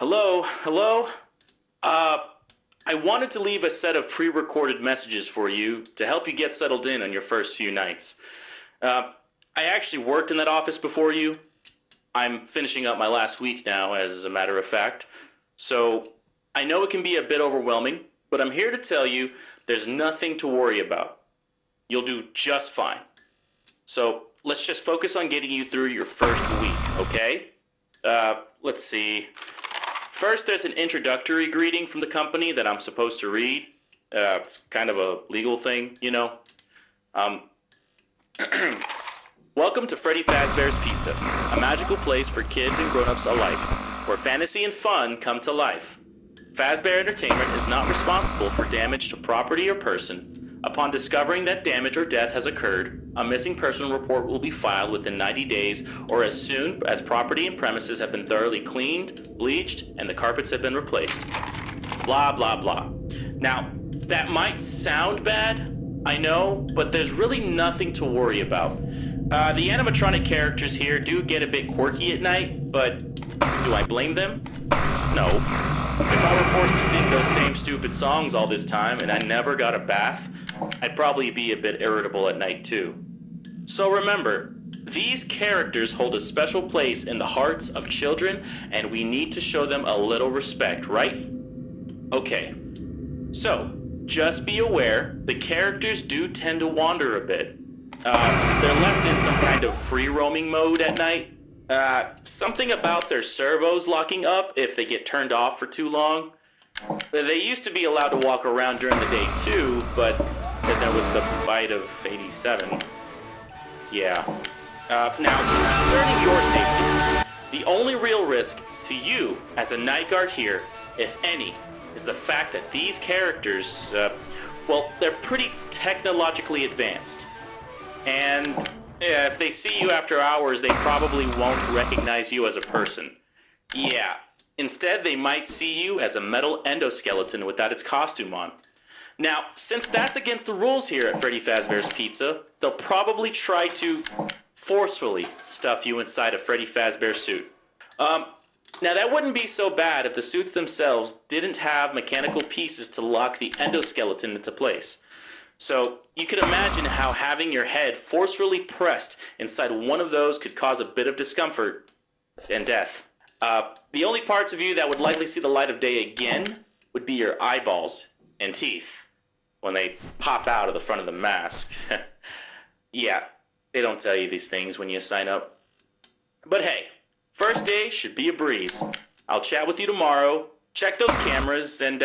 Hello, hello? Uh, I wanted to leave a set of pre-recorded messages for you to help you get settled in on your first few nights. I actually worked in that office before you. I'm finishing up my last week now, as a matter of fact. So, I know it can be a bit overwhelming, but I'm here to tell you there's nothing to worry about. You'll do just fine. So, let's just focus on getting you through your first week, okay? Let's see. First, there's an introductory greeting from the company that I'm supposed to read. It's kind of a legal thing, you know. Welcome to Freddy Fazbear's Pizza, a magical place for kids and grown-ups alike, where fantasy and fun come to life. Fazbear Entertainment is not responsible for damage to property or person. Upon discovering that damage or death has occurred, a missing person report will be filed within 90 days or as soon as property and premises have been thoroughly cleaned, bleached, and the carpets have been replaced. Blah, blah, blah. Now, that might sound bad, I know, but there's really nothing to worry about. The animatronic characters here do get a bit quirky at night, but do I blame them? No. If I were forced to sing those same stupid songs all this time and I never got a bath, I'd probably be a bit irritable at night too. So remember, these characters hold a special place in the hearts of children and we need to show them a little respect, right? Okay. So, just be aware, the characters do tend to wander a bit. They're left in some kind of free-roaming mode at night. Something about their servos locking up if they get turned off for too long. They used to be allowed to walk around during the day too, but then there was the bite of 87. Yeah. Now, concerning your safety, the only real risk to you as a night guard here, if any, is the fact that these characters, well, they're pretty technologically advanced. And if they see you after hours, they probably won't recognize you as a person. Yeah. Instead, they might see you as a metal endoskeleton without its costume on. Now, since that's against the rules here at Freddy Fazbear's Pizza, they'll probably try to forcefully stuff you inside a Freddy Fazbear suit. Now that wouldn't be so bad if the suits themselves didn't have mechanical pieces to lock the endoskeleton into place. So, you can imagine how having your head forcefully pressed inside one of those could cause a bit of discomfort and death. The only parts of you that would likely see the light of day again would be your eyeballs and teeth when they pop out of the front of the mask. Yeah, they don't tell you these things when you sign up. But hey, first day should be a breeze. I'll chat with you tomorrow, check those cameras, and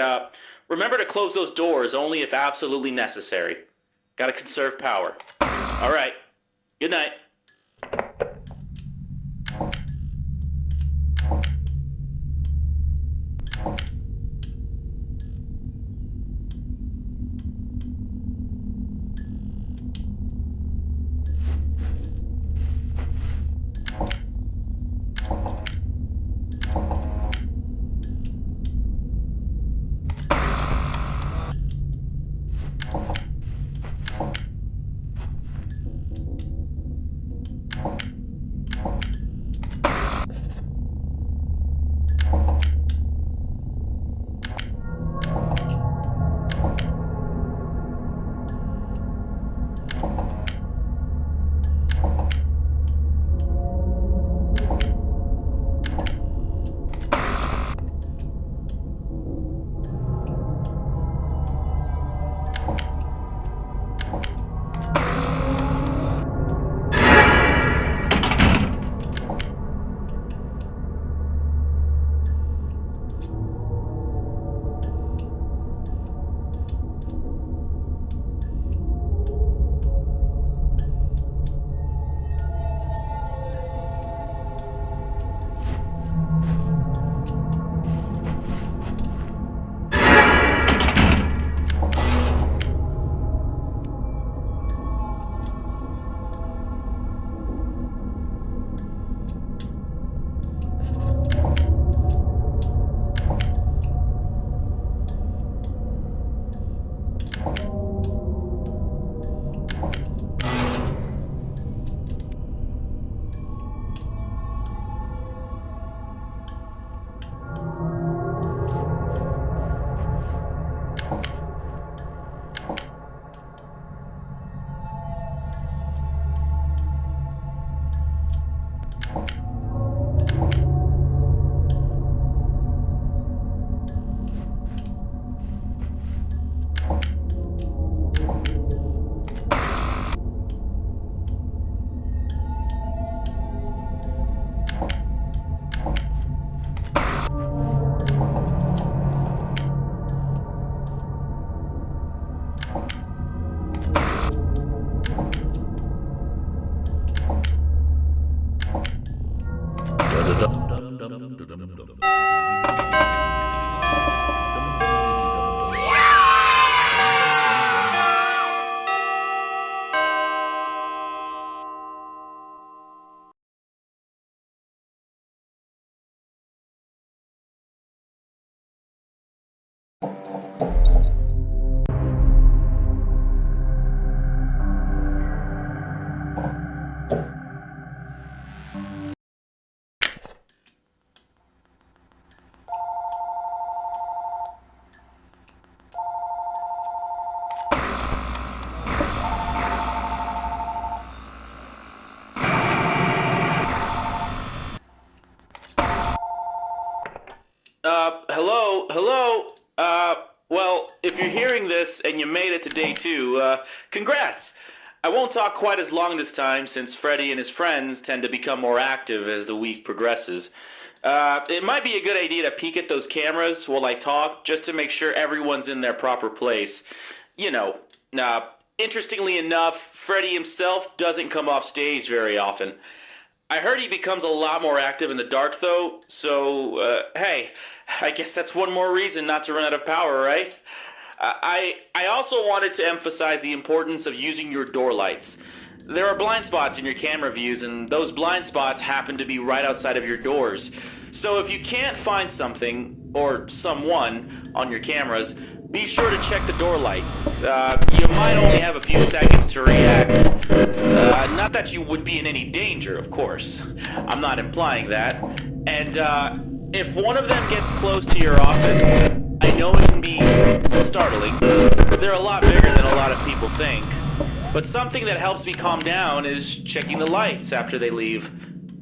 remember to close those doors only if absolutely necessary. Gotta conserve power. All right, good night. Hello? Well, if you're hearing this and you made it to day 2, congrats! I won't talk quite as long this time since Freddy and his friends tend to become more active as the week progresses. It might be a good idea to peek at those cameras while I talk just to make sure everyone's in their proper place. You know, interestingly enough, Freddy himself doesn't come off stage very often. I heard he becomes a lot more active in the dark, though, so, hey, I guess that's one more reason not to run out of power, right? I also wanted to emphasize the importance of using your door lights. There are blind spots in your camera views, and those blind spots happen to be right outside of your doors. So if you can't find something, or someone, on your cameras, be sure to check the door lights. You might only have a few seconds to react. Not that you would be in any danger, of course. I'm not implying that. And, if one of them gets close to your office, I know it can be startling. They're a lot bigger than a lot of people think. But something that helps me calm down is checking the lights after they leave.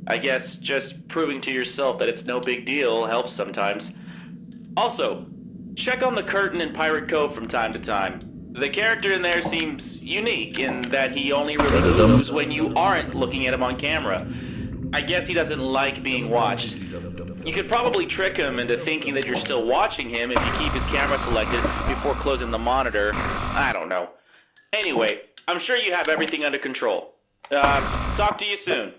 I guess just proving to yourself that it's no big deal helps sometimes. Also, check on the curtain in Pirate Cove from time to time. The character in there seems unique in that he only really moves when you aren't looking at him on camera. I guess he doesn't like being watched. You could probably trick him into thinking that you're still watching him if you keep his camera selected before closing the monitor. I don't know. Anyway, I'm sure you have everything under control. Talk to you soon.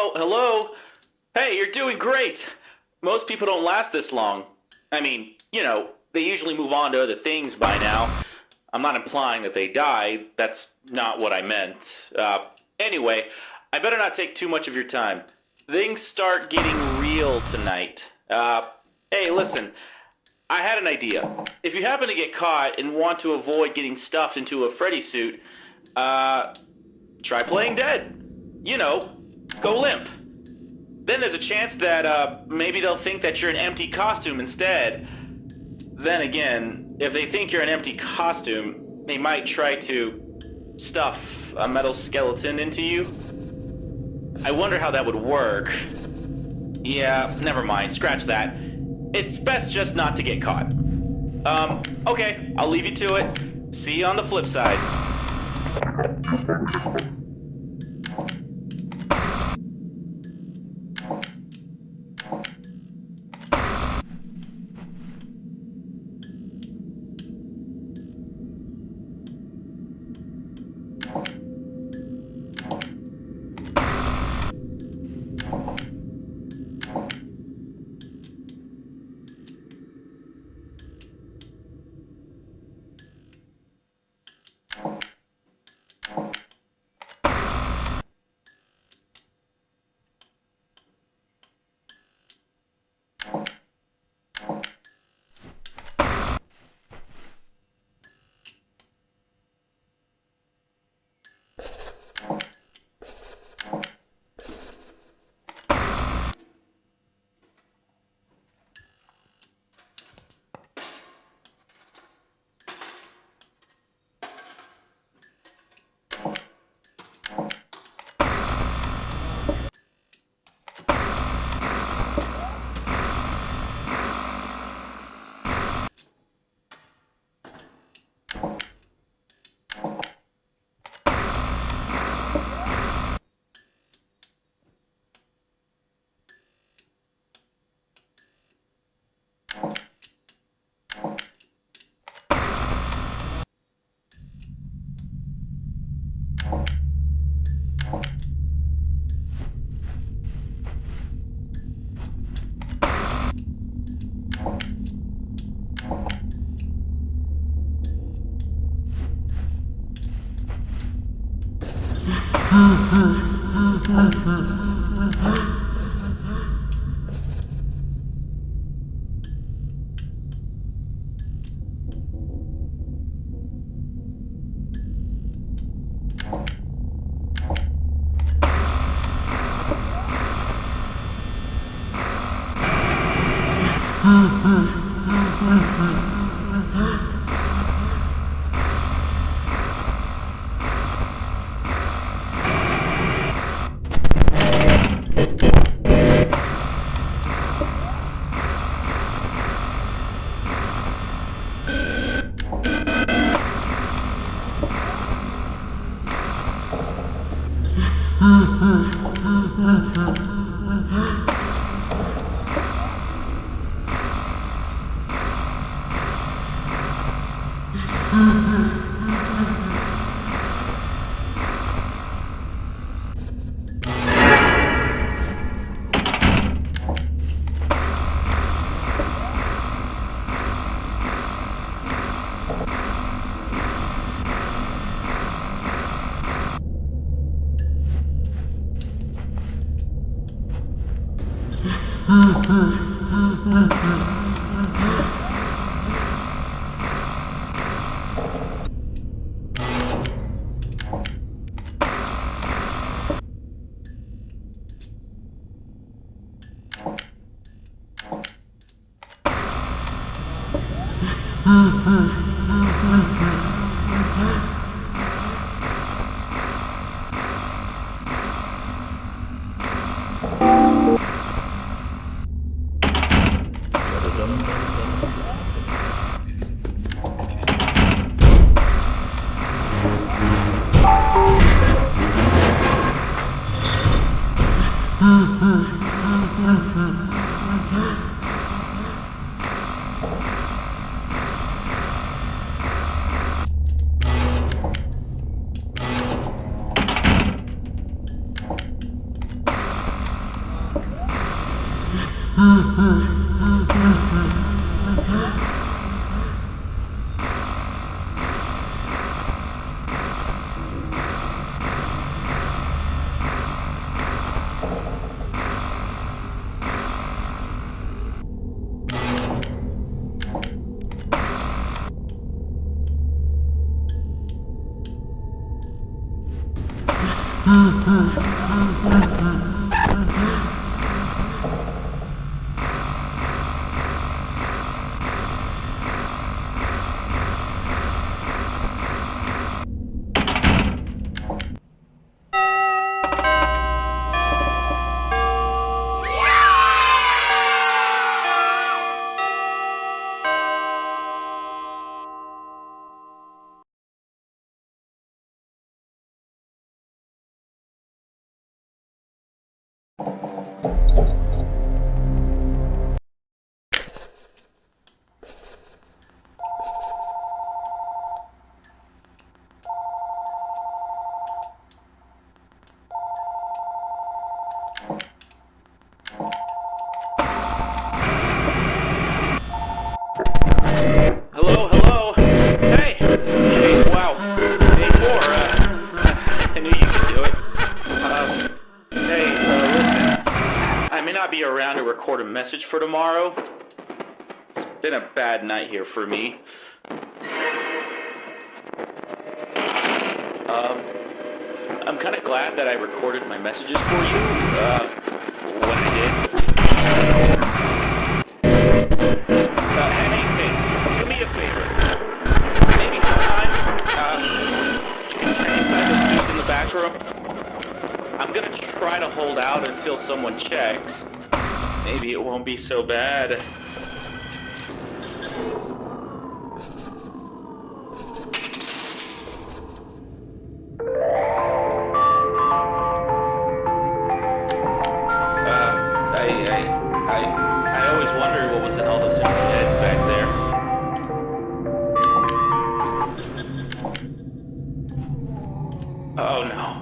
Oh, hello? Hey, you're doing great! Most people don't last this long. I mean, they usually move on to other things by now. I'm not implying that they die. That's not what I meant. Anyway, I better not take too much of your time. Things start getting real tonight. Hey, listen. I had an idea. If you happen to get caught and want to avoid getting stuffed into a Freddy suit, try playing dead. Go limp. Then there's a chance that, maybe they'll think that you're an empty costume instead. Then again, if they think you're an empty costume, they might try to stuff a metal skeleton into you. I wonder how that would work. Yeah, never mind, scratch that. It's best just not to get caught. Okay, I'll leave you to it. See you on the flip side. Hello, hello. Hey, wow. Day 4. I knew you could do it. Listen. I may not be around to record a message for tomorrow. It's been a bad night here for me. I'm kind of glad that I recorded my messages for you. When I did. Hey, do me a favor. Maybe sometime, you can stand inside those dudes in the back room. I'm gonna try to hold out until someone checks. Maybe it won't be so bad. I always wondered what was in all those empty heads back there. Oh no.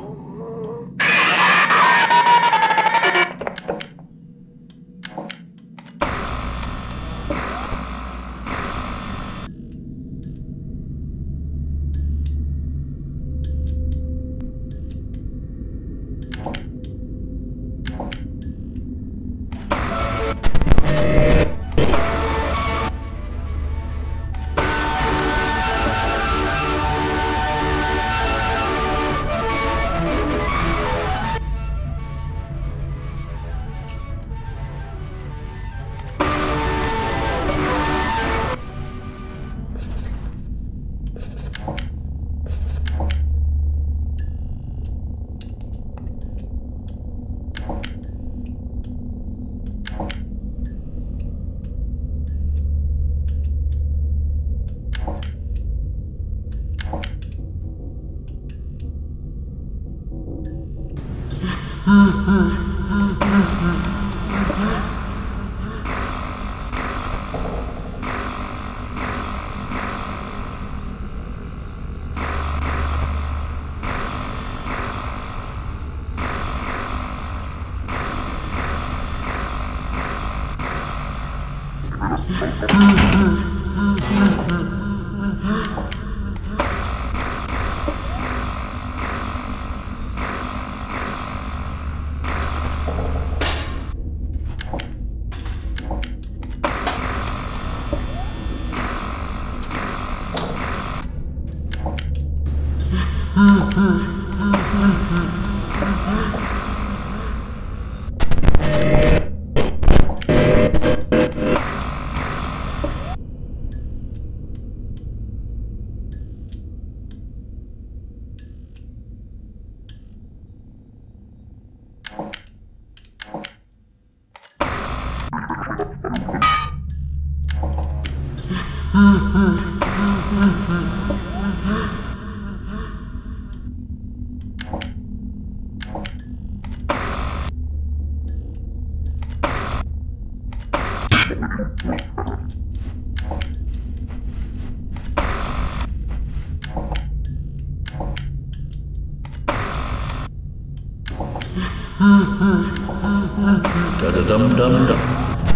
Da-da-dum-dum-dum.